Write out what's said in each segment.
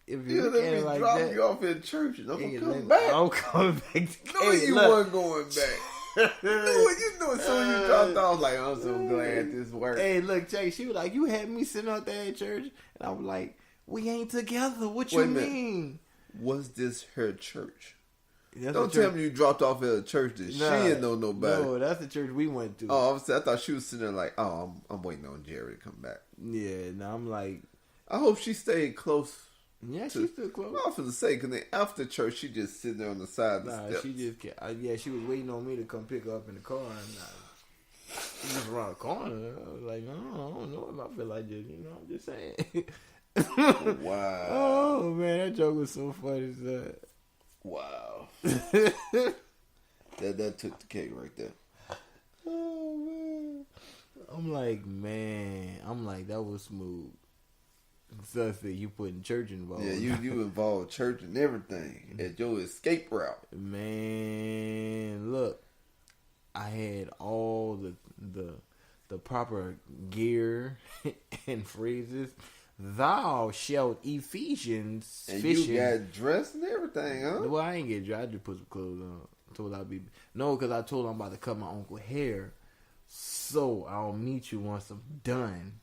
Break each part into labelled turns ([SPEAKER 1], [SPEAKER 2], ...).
[SPEAKER 1] if you look at it like
[SPEAKER 2] drop
[SPEAKER 1] that,
[SPEAKER 2] you off in church and I'm coming back.
[SPEAKER 1] I'm coming back.
[SPEAKER 2] No, you weren't going back. You knew as soon as you dropped off, like, I'm so glad this worked.
[SPEAKER 1] Hey, look, Jay, she was like, you had me sitting out there at church, and I was like, we ain't together. What you mean?
[SPEAKER 2] Was this her church?
[SPEAKER 1] That's
[SPEAKER 2] Don't tell me you dropped off at a church that she didn't know nobody.
[SPEAKER 1] No, that's the church we went to.
[SPEAKER 2] Oh, I thought she was sitting there like, oh, I'm waiting on Jerry to come back.
[SPEAKER 1] Yeah, now I'm like,
[SPEAKER 2] I hope she stayed close.
[SPEAKER 1] Yeah, she's still close.
[SPEAKER 2] I was going to say, because after church, she just sitting there on the side of the steps.
[SPEAKER 1] She just, she was waiting on me to come pick her up in the car, and she just around the corner. I was like, I don't know if I feel like this, I'm just saying.
[SPEAKER 2] Wow.
[SPEAKER 1] Oh, man, that joke was so funny.
[SPEAKER 2] Wow. that took the cake right there.
[SPEAKER 1] Oh, man. I'm like, that was smooth. So you putting church involved.
[SPEAKER 2] Yeah, you involved church and everything as your escape route.
[SPEAKER 1] Man, look, I had all the proper gear and phrases. Thou shalt Ephesians
[SPEAKER 2] and
[SPEAKER 1] fishing.
[SPEAKER 2] You got dressed and everything, huh?
[SPEAKER 1] Well, I ain't get dressed. I just put some clothes on. Because I told him I'm about to cut my uncle hair, so I'll meet you once I'm done.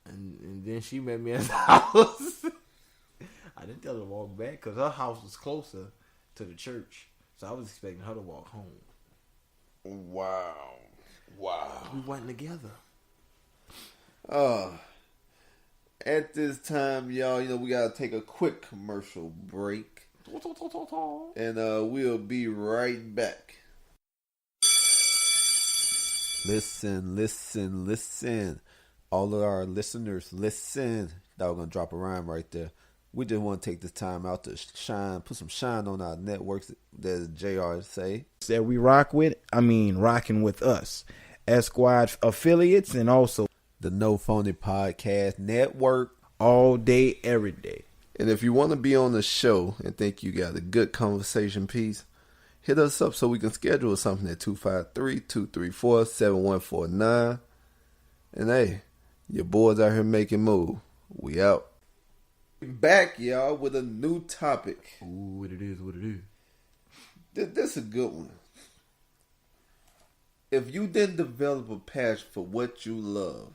[SPEAKER 1] And then she met me at the house. I didn't tell her to walk back because her house was closer to the church. So I was expecting her to walk home.
[SPEAKER 2] Wow.
[SPEAKER 1] We went together.
[SPEAKER 2] At this time, y'all, we got to take a quick commercial break. And we'll be right back. Listen. All of our listeners, listen. That was going to drop a rhyme right there. We just want to take this time out to shine, put some shine on our networks, as JR say.
[SPEAKER 1] That we rocking with us. Esquire affiliates and also
[SPEAKER 2] the No Phony Podcast Network.
[SPEAKER 1] All day, every day.
[SPEAKER 2] And if you want to be on the show and think you got a good conversation piece, hit us up so we can schedule something at 253-234-7149. And hey, your boys out here making move. We out. Back, y'all, with a new topic.
[SPEAKER 1] Ooh, what it is.
[SPEAKER 2] This is a good one. If you didn't develop a passion for what you love,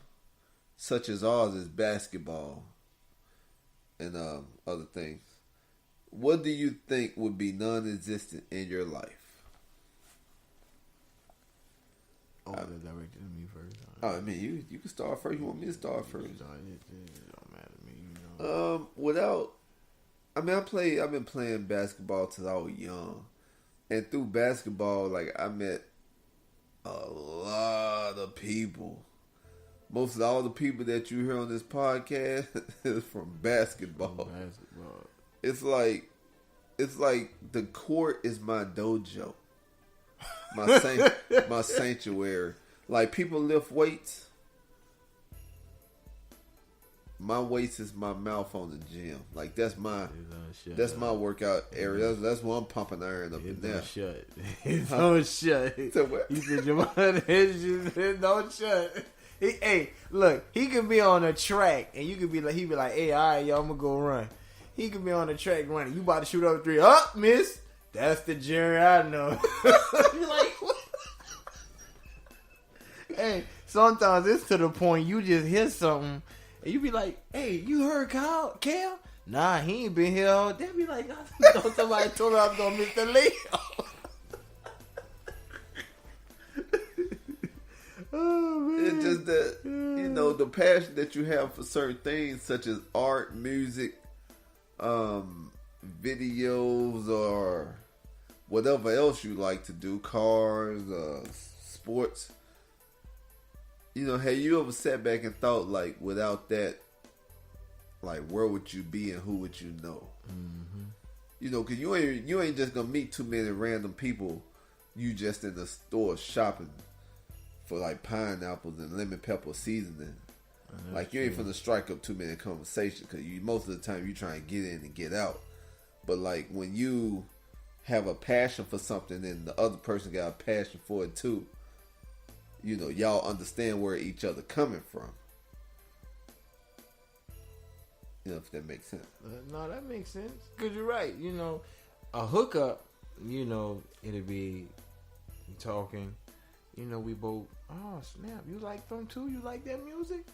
[SPEAKER 2] such as ours is basketball and other things, what do you think would be non-existent in your life?
[SPEAKER 1] That's directed to me first.
[SPEAKER 2] You can start first. You want me to start first?
[SPEAKER 1] It don't matter to me.
[SPEAKER 2] I've been playing basketball since I was young, and through basketball, I met a lot of people. Most of all the people that you hear on this podcast is from basketball. It's like the court is my dojo, my sanctuary. Like, people lift weights. My weights is my mouth on the gym. Like, that's my workout area. That's where I'm pumping iron up in there.
[SPEAKER 1] Don't shut.
[SPEAKER 2] So what?
[SPEAKER 1] He said your mother is don't shut. Look, he could be on a track and you could be like, he be like, hey, all right, y'all, I'm gonna go run. He could be on the track running. You about to shoot up 3. Up, miss. That's the Jerry I know. You're like, what? Hey, sometimes it's to the point you just hear something and you be like, hey, you heard Cal? Nah, he ain't been here all day. Be like, somebody told her I was gonna miss the layout. Oh, man.
[SPEAKER 2] It's just that, the passion that you have for certain things, such as art, music, videos, or whatever else you like to do, cars, sports. Have you ever sat back and thought, without that, where would you be and who would you know?
[SPEAKER 1] Mm-hmm.
[SPEAKER 2] Because you ain't just gonna meet too many random people. You just in the store shopping for pineapples and lemon pepper seasoning. You ain't finna strike up too many conversations because most of the time you try and get in and get out. But when you have a passion for something and the other person got a passion for it too, y'all understand where each other coming from. if that makes sense.
[SPEAKER 1] No, that makes sense. Because you're right. A hookup, it'll be talking. We both, oh, snap. You like them too? You like that music?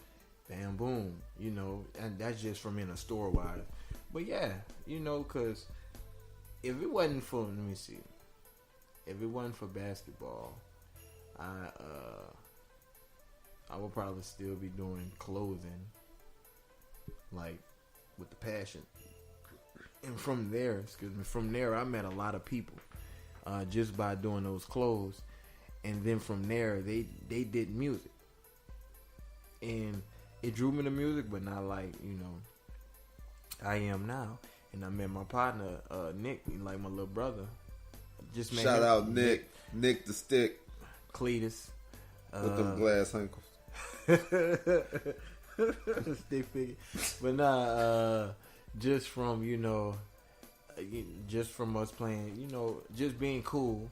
[SPEAKER 1] Bam, boom. And that's just from in a store wise. But yeah, because if it wasn't for, let me see. If it wasn't for basketball, I would probably still be doing clothing, like with the passion. And from there, I met a lot of people just by doing those clothes. And then from there, they did music, and it drew me to music, but not like I am now. And I met my partner, Nick, like my little brother. Just
[SPEAKER 2] shout out Nick the Stick,
[SPEAKER 1] Cletus,
[SPEAKER 2] with them glass ankles.
[SPEAKER 1] Stick figure, but nah, just from just from us playing, just being cool.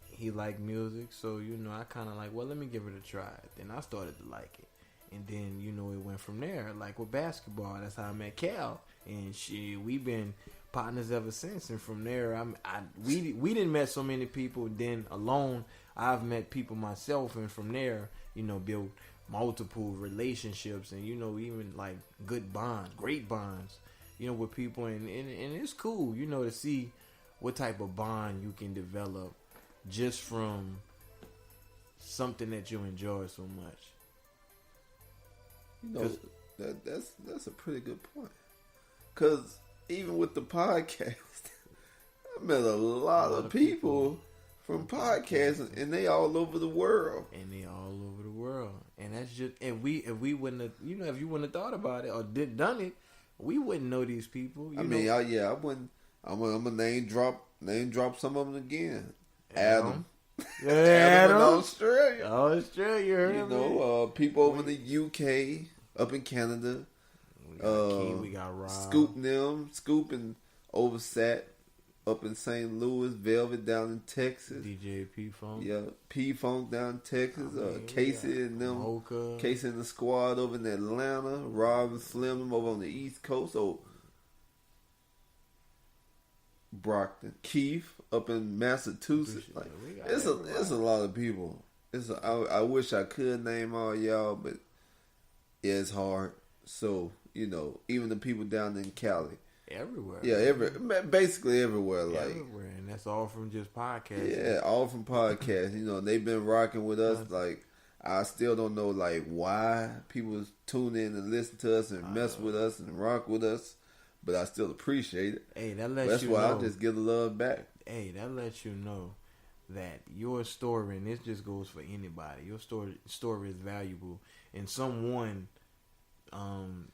[SPEAKER 1] He liked music, so I kind of like, well, let me give it a try. Then I started to like it, and then it went from there. Like with basketball, that's how I met Cal, and we've been partners ever since. And from there, we didn't met so many people. Then alone, I've met people myself, and from there, built multiple relationships, and even like good bonds, great bonds, with people, and it's cool, to see what type of bond you can develop just from something that you enjoy so much.
[SPEAKER 2] That's a pretty good point. Because even with the podcast, I met a lot of people from podcasting, and they all over the world. And that's just, and if we wouldn't have, if you wouldn't have thought about it or done it, we wouldn't know these people. I wouldn't. I'm gonna name drop some of them again. Adam.
[SPEAKER 1] Yeah, Adam
[SPEAKER 2] in Australia.
[SPEAKER 1] Australia,
[SPEAKER 2] people over in the UK, up in Canada.
[SPEAKER 1] We got Rob.
[SPEAKER 2] Scoop and Oversat up in St. Louis, Velvet down in Texas.
[SPEAKER 1] DJ P-Funk.
[SPEAKER 2] Yeah, P-Funk down in Texas. Casey and them.
[SPEAKER 1] Mocha.
[SPEAKER 2] Casey and the squad over in Atlanta. Rob and Slim them over on the East Coast. So, Brockton. Keith up in Massachusetts. Like, it's a lot of people. I wish I could name all y'all, but it's hard. So, even the people down in Cali.
[SPEAKER 1] Everywhere.
[SPEAKER 2] Yeah, basically everywhere.
[SPEAKER 1] Everywhere, and that's all from just podcasts.
[SPEAKER 2] Yeah, all from podcasts. They've been rocking with us. Like, I still don't know, like, why people tune in and listen to us and mess with us and rock with us, but I still appreciate it.
[SPEAKER 1] Hey, that lets
[SPEAKER 2] That's
[SPEAKER 1] you
[SPEAKER 2] why
[SPEAKER 1] know.
[SPEAKER 2] I just give the love back.
[SPEAKER 1] Hey, that lets you know that your story, and this just goes for anybody, your story is valuable, and someone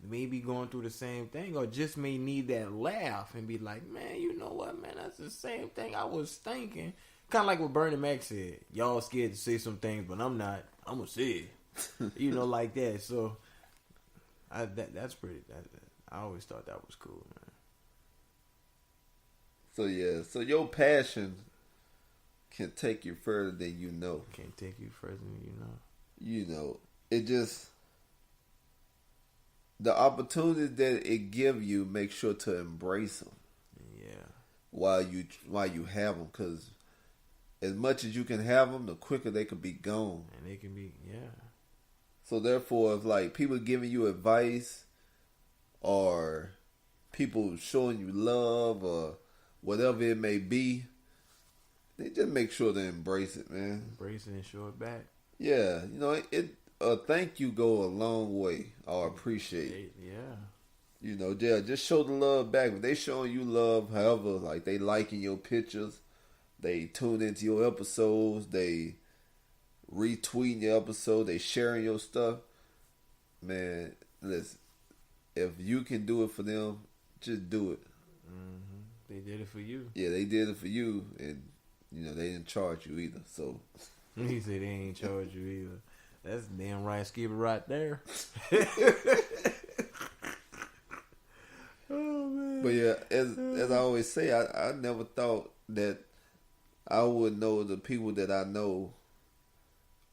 [SPEAKER 1] may be going through the same thing, or just may need that laugh and be like, man, you know what, man, that's the same thing I was thinking. Kind of like what Bernie Mac said. Y'all scared to say some things, but I'm not. I'm gonna say it. Like that. So that's pretty. I always thought that was cool, man.
[SPEAKER 2] So yeah, so your passion can take you further than you know.
[SPEAKER 1] Can take you further than you know.
[SPEAKER 2] It just, the opportunities that it give you, make sure to embrace them.
[SPEAKER 1] Yeah.
[SPEAKER 2] While you have them, because as much as you can have them, the quicker they could be gone.
[SPEAKER 1] And they can be, yeah.
[SPEAKER 2] So therefore, if like people giving you advice, or people showing you love, or whatever it may be, they just make sure to embrace it, man.
[SPEAKER 1] Embrace it and show it back.
[SPEAKER 2] Yeah, thank you go a long way. I appreciate it.
[SPEAKER 1] Yeah.
[SPEAKER 2] Just show the love back. If they showing you love, however, like they liking your pictures, they tune into your episodes, they retweeting your episode, they sharing your stuff. Man, listen, if you can do it for them, just do it.
[SPEAKER 1] Mm-hmm. They did it for you.
[SPEAKER 2] Yeah, they did it for you, and they didn't charge you either. So
[SPEAKER 1] he said they ain't charge you either. That's damn right, skip it right there. Oh man.
[SPEAKER 2] But yeah, as I always say, I never thought that I would know the people that I know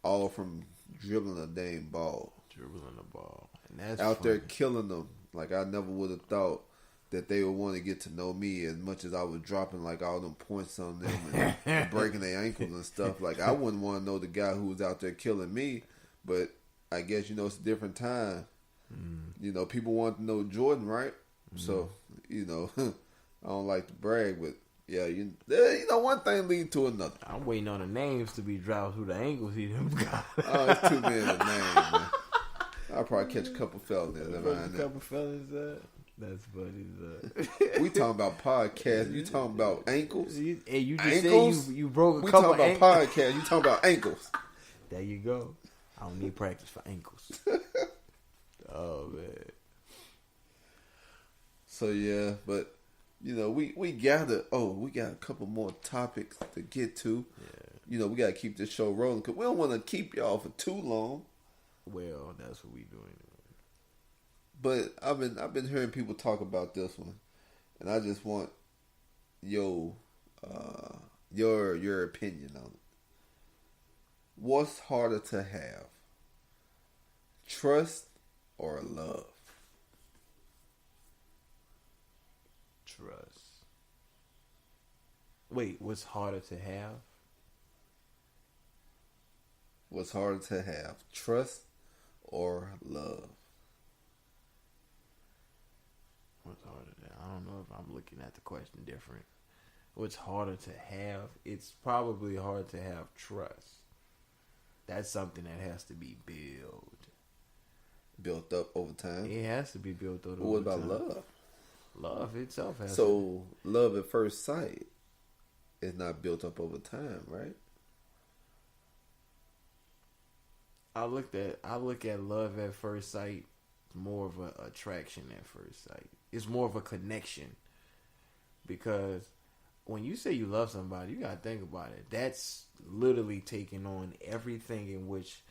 [SPEAKER 2] all from dribbling a dang ball.
[SPEAKER 1] Dribbling the ball. And that's
[SPEAKER 2] out
[SPEAKER 1] funny.
[SPEAKER 2] there killing them Like, I never would have thought that they would want to get to know me as much as I was dropping, like, all them points on them and breaking their ankles and stuff. Like, I wouldn't want to know the guy who was out there killing me, but I guess, you know, it's a different time. You know, people want to know Jordan, right? So, you know, I don't like to brag, but yeah, you know, one thing leads to another.
[SPEAKER 1] I'm waiting on the names to be dropped through the ankles he done got.
[SPEAKER 2] Oh, it's too many names, man. I'll probably catch a couple fellas there.
[SPEAKER 1] That's funny.
[SPEAKER 2] We talking about podcasts. You talking about ankles?
[SPEAKER 1] Hey, you just
[SPEAKER 2] ankles?
[SPEAKER 1] said you broke a
[SPEAKER 2] we
[SPEAKER 1] couple
[SPEAKER 2] talking about podcasts. You talking about ankles?
[SPEAKER 1] There you go. I don't need practice for ankles. Oh man.
[SPEAKER 2] So yeah, but you know, we got a couple more topics to get to. Yeah. You know, we gotta keep this show rolling because we don't want to keep y'all for too long.
[SPEAKER 1] Well, that's what we doing.
[SPEAKER 2] But I've been hearing people talk about this one, and I just want your opinion on it. What's harder to have, trust or love?
[SPEAKER 1] Trust. Wait, what's harder to have?
[SPEAKER 2] What's harder to have, trust or love?
[SPEAKER 1] What's harder to? I don't know if I'm looking at the question different. What's harder to have? It's probably hard to have trust. That's something that has to be
[SPEAKER 2] built up over time.
[SPEAKER 1] It has to be built up over time.
[SPEAKER 2] What about love?
[SPEAKER 1] Love itself has
[SPEAKER 2] So love at first sight is not built up over time, right?
[SPEAKER 1] I look at love at first sight more of an attraction at first sight. It's more of a connection. Because when you say you love somebody, you gotta think about it. That's literally taking on everything in which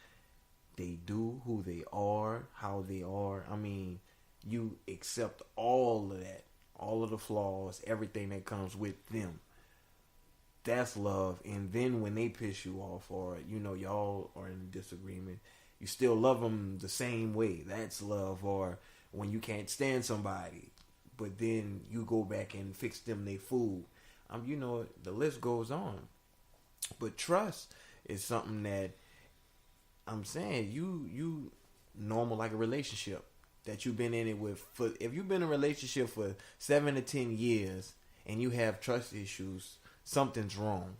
[SPEAKER 1] they do, who they are, how they are. I mean, you accept all of that, all of the flaws, everything that comes with them. That's love. And then when they piss you off, or you know y'all are in disagreement, you still love them the same way. That's love. Or when you can't stand somebody, but then you go back and fix them their food. You know, the list goes on. But trust is something that I'm saying you normal, like a relationship that you've been in it with. If you've been in a relationship for 7 to 10 years and you have trust issues, something's wrong.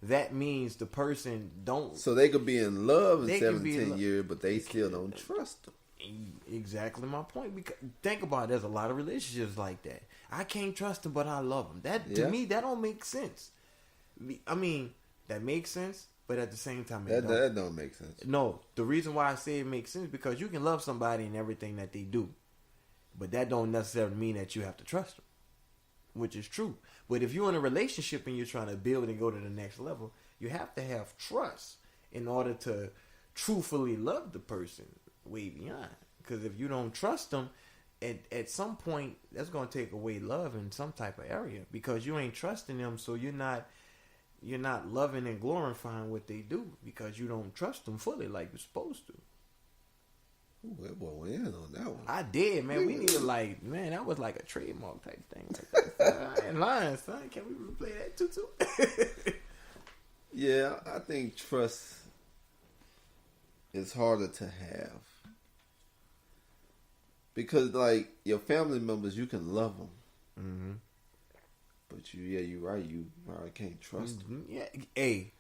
[SPEAKER 1] That means the person don't.
[SPEAKER 2] So they could be in love in 7 to 10 years, but they still don't trust them.
[SPEAKER 1] Exactly my point. Because think about it, there's a lot of relationships like that. I can't trust them, but I love them. To me, that don't make sense. I mean, that makes sense, but at the same time,
[SPEAKER 2] that don't make sense.
[SPEAKER 1] No, the reason why I say it makes sense is because you can love somebody and everything that they do, but that don't necessarily mean that you have to trust them, which is true. But if you're in a relationship and you're trying to build and go to the next level, you have to have trust in order to truthfully love the person way beyond. Because if you don't trust them, at some point, that's going to take away love in some type of area, because you ain't trusting them, so you're not loving and glorifying what they do because you don't trust them fully like you're supposed to.
[SPEAKER 2] Ooh, that boy went in on that one.
[SPEAKER 1] I did, man. We need to that was like a trademark type thing. Like that. I ain't lying, son. Can we replay that too?
[SPEAKER 2] Yeah, I think trust is harder to have. Because, like, your family members, you can love them. Mm-hmm. But you're right. You probably can't trust them.
[SPEAKER 1] Yeah, hey,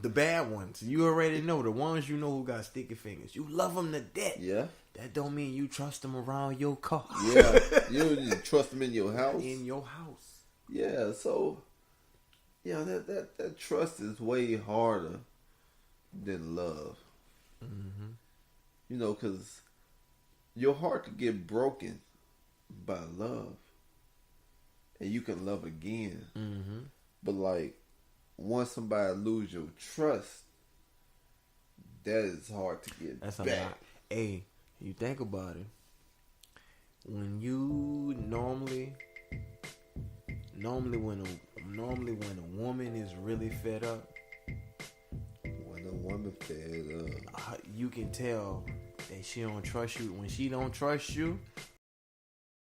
[SPEAKER 1] the bad ones. You already know. The ones you know who got sticky fingers. You love them to death.
[SPEAKER 2] Yeah.
[SPEAKER 1] That don't mean you trust them around your car.
[SPEAKER 2] Yeah. You trust them in your house.
[SPEAKER 1] In your house.
[SPEAKER 2] Yeah, so, yeah, that trust is way harder than love. Mm-hmm. You know, because your heart could get broken by love. And you can love again. Mm-hmm. But, like, once somebody lose your trust, that is hard to get back.
[SPEAKER 1] A lot. Hey, you think about it. When you normally when a woman is really fed up.
[SPEAKER 2] When a woman fed up.
[SPEAKER 1] You can tell that she don't trust you. When she don't trust you,